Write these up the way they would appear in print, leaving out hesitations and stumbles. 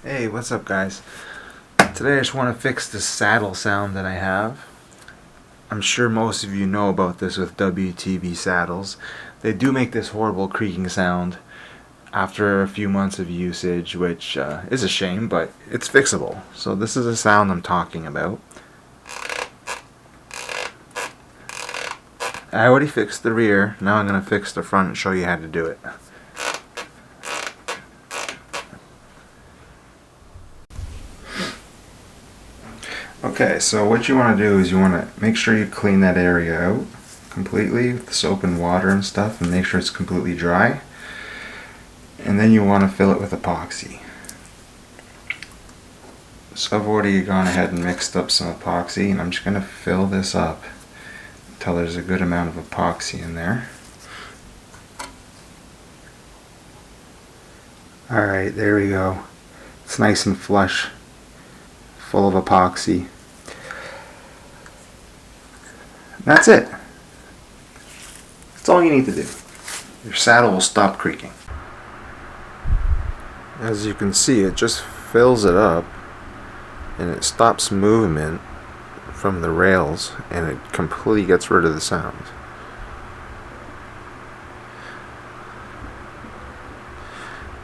Hey, what's up guys? Today I just want to fix this saddle sound that I have. I'm sure most of you know about this with WTB saddles. They do make this horrible creaking sound after a few months of usage, which is a shame, but it's fixable. So this is the sound I'm talking about. I already fixed the rear, now I'm going to fix the front and show you how to do it. Okay, so what you want to do is you want to make sure you clean that area out completely with soap and water and stuff, and make sure it's completely dry. And then you want to fill it with epoxy. So I've already gone ahead and mixed up some epoxy, and I'm just going to fill this up until there's a good amount of epoxy in there. Alright, there we go. It's nice and flush, full of epoxy. That's it. That's all you need to do. Your saddle will stop creaking. As you can see, it just fills it up and it stops movement from the rails and it completely gets rid of the sound.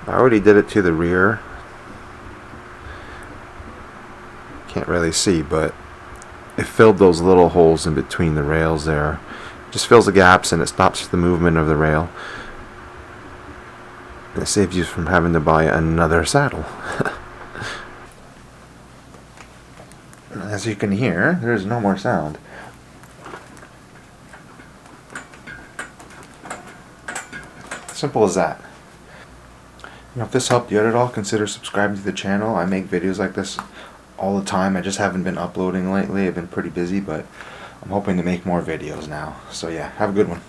I already did it to the rear. Can't really see, but it filled those little holes in between the rails there. Just fills the gaps and it stops the movement of the rail. And it saves you from having to buy another saddle. As you can hear, there's no more sound. Simple as that. If this helped you out at all, consider subscribing to the channel. I make videos like this all the time. I just haven't been uploading lately. I've been pretty busy, but I'm hoping to make more videos now. So yeah, have a good one.